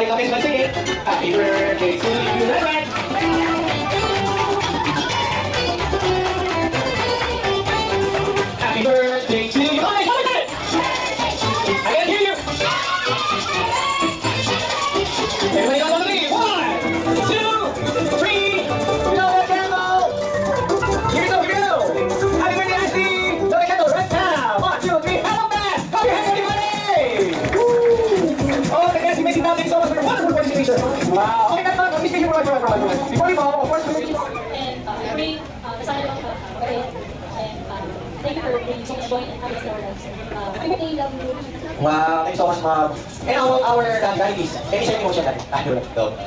Everybody, come and sing it. Happy birthday to you. That's right. Happy birthday to you. Come on, it. I can't hear you. Everybody go on the lead. 1, 2, 3. Blow the candle. Here we go, here we go. Happy birthday, Ashley. Blow the candle right now. 1, 2, 3. Have a blast. Clap your hands, everybody. Oh, the guys, thank you so much for your wonderful participation. Wow. Okay, that's not. Let me say you right. Before we go, of course, we'll make you. And bring the sign of okay. And thank you for bringing so much joy and happiness to our lives. I really love you. Wow, thank you so much, Ma'am. And our guys, can you share yung emotion natin? So,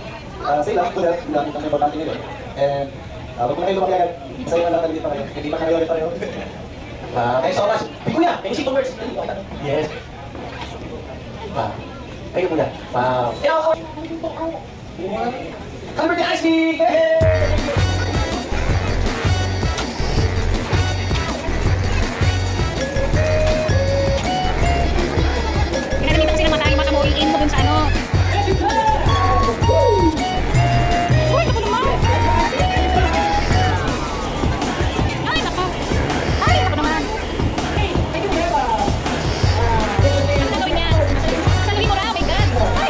say lang, good health, lang ang importante nito. And, wag mo na kayo lumaki agad. Sa'yo na lang nandito pa kayo. Hindi pa kayo ulit pareho. Thank you so much. Kuya, can you see the words? Yes. Thank you, Kuya. Wow. Happy birthday, Ashley! Pinagalitan kasi ng mata yung mata mo, i-in mo dun sa ano. Uy, naku naman! Ay, naku! Ay, naku naman! Ano gagawin niya? Saluhin mo raw, oh my God! Ay!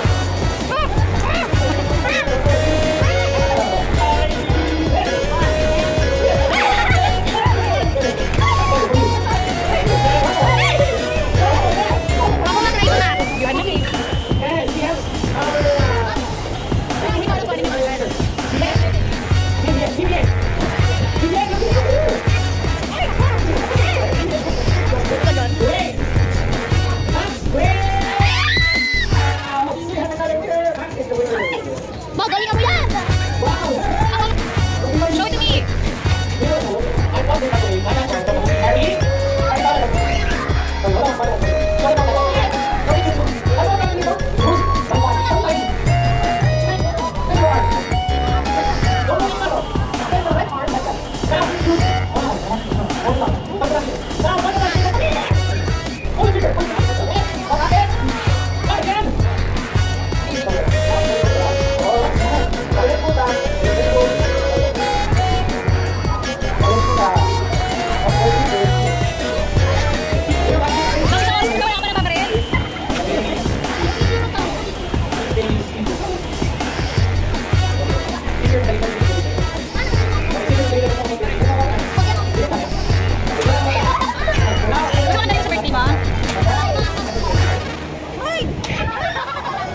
Magaling mo yan! Show it to me!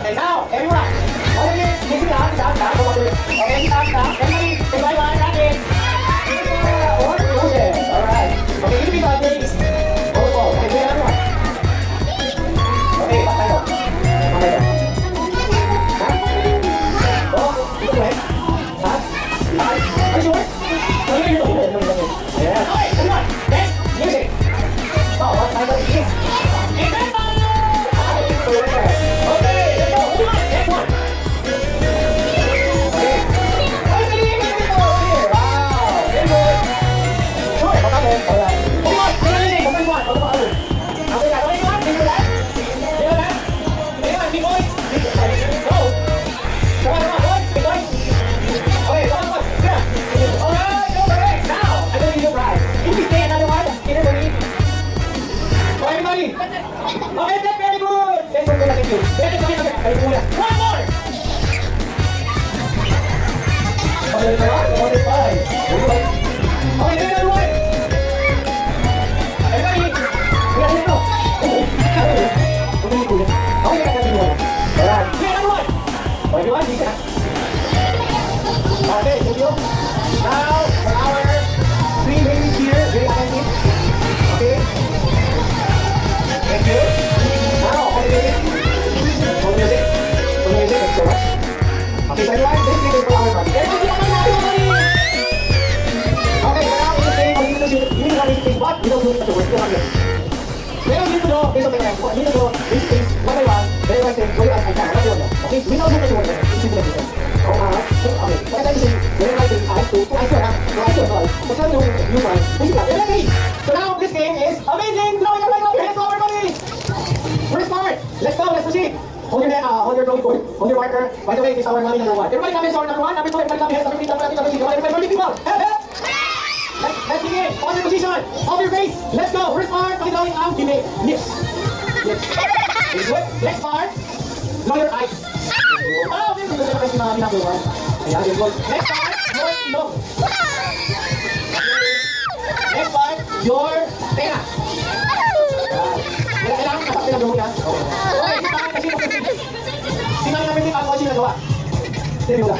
And now, everyone, okay, this is down. Okay, stop. Everybody, say bye-bye, natin. Or close it. Alright. Okay, give me that, please. Okay, do everyone. Okay, back tayo. Okay. Oh, ito ba eh? Ha? Are you sure? Yeah. Okay, everyone, next, music. Oh, what time is it? Okay, that's very good. Let's go natin yun. One more. Okay, five. Okay, then another one. Everybody, we got it now. Okay, that's one. Alright, another one. Everyone, you can. Okay, thank you. Now, for our 3 ladies here, very attentive. Okay. Thank you. Now, okay. Full music. Thank you so much. Okay, so everyone, this is for our party. Everybody, okay, so now, in the same, you need to think what? We don't do it at the work. We don't need to know, based on the time, we need to know these things, one by one, very well, very well, I can, okay, we don't do it at the work. It's simple as this. Okay, so as I say, very well, I have to answer, so tell me you one. Okay, so now, this game is amazing. Blow your hands, everybody. First part. Let's go. Let's proceed. Hold your drawing board. Hold your marker. By the way, this is our money number 1. Everybody come in, sorry, number 1, number 2, everybody come in, number 3, number 4, number 5, everybody people. Help, help! Let's begin. Hold your position. Hold your face. Let's go. First part, pakidrawing ang bibig. Lips. Lips. Very good. Next part, draw your eyes. Oh, very good. Kasi mga number 1. Ayan, very good. Next part, your ilong. Next part, your tenga. Kailangan kapag pinagawa muna. Okay, si Mami namin din ako siya nagawa. Sige wala.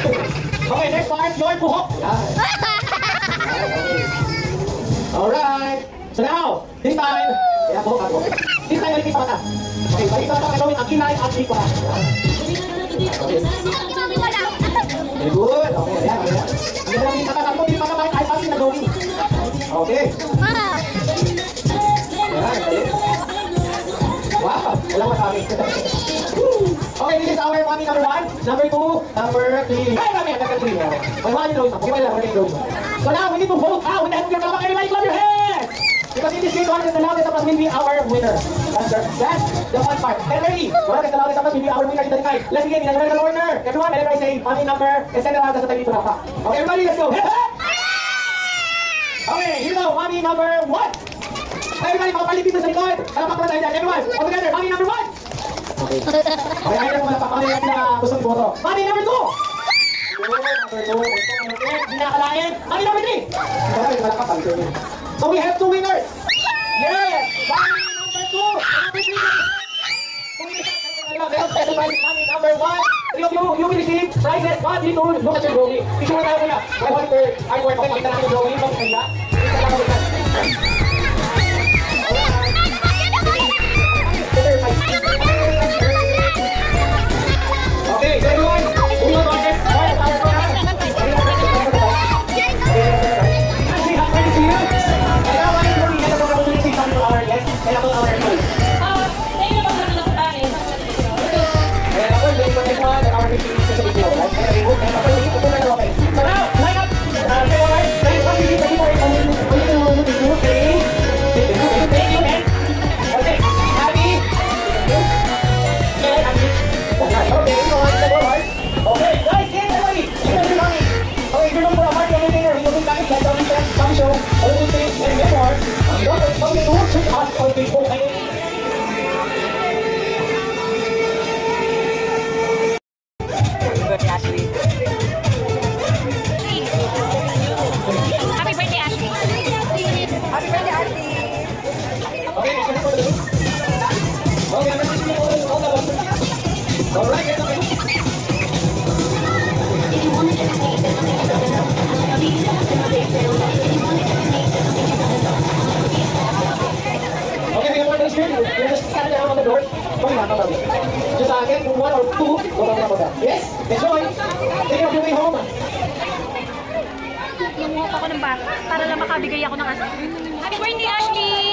Okay, next part, your buhok. Alright. So now, this time, buhok ako. This time, balik sa mata. Okay, balik sa mata, gawin ang kilay at lipo na. Okay. Very good. Okay, ayan. Hindi na namin katatakbo, hindi pa naman ay pati na gawin. Okay. Ayan, balik. Wow, walang masabi. Okay, this is our money number 1, number 2, number 3. Hey, mami, number 3. My money knows. Okay, wala, wala yung So now, we need to vote out. When the heck of your stomach, everybody clap your hands! Because in this case, one is the loudest of us will be our winner. That's the fun part. Get ready. One is the loudest of us will be our winner in the night. Let's begin in the numerical order. Everyone, everybody say money number and send it out as a time to Rafa. Okay, everybody, let's go. Okay, here we go. Money number 1. Everybody, mga palipin sa likod. Alamak na tayo dyan. Everyone, all together. Money number 1. Okay. Okay, ayun mo malapak. Ano yung gusto ng boto? Money number 2. Hindi nakakalain. Money number 3. Okay, malapak. So we have 2 winners. Yes. Money number 2. Money number 1. You will receive prizes. 1, 3, 2. Look at your drawing. Issue tayo muna. My monitor. Artwork. Okay, makita natin yung drawing. Look at that. Okay, everyone, we will go ahead. Actually, I'm ready to you. And now, what is going to get the opportunity to come to our guest? Kaya po our guest. Ngayon na ba kami na kumain? Kaya ako, hindi ko na ito our 15 sa video. Okay. So now, line up. Everyone, line up. Ready for it. 1, 2, 3. Okay. Happy? Yeah, happy. Okay, okay, guys, get ready. Okay, if you're looking for a party entertainer, we will be back in that comedy show, all the things and more. Don't forget to check us on Facebook. Ashley. Happy birthday, Ashley. Happy birthday, Ashley. Okay, okay, I'm ready to go. All right, okay. Okay, we have one next here. You just stand down on the door. Just get 1 or 2. Yes, enjoy. Take your way home. Nanguha ako ng bata para lang makabigay ako ng Happy birthday, Ashley!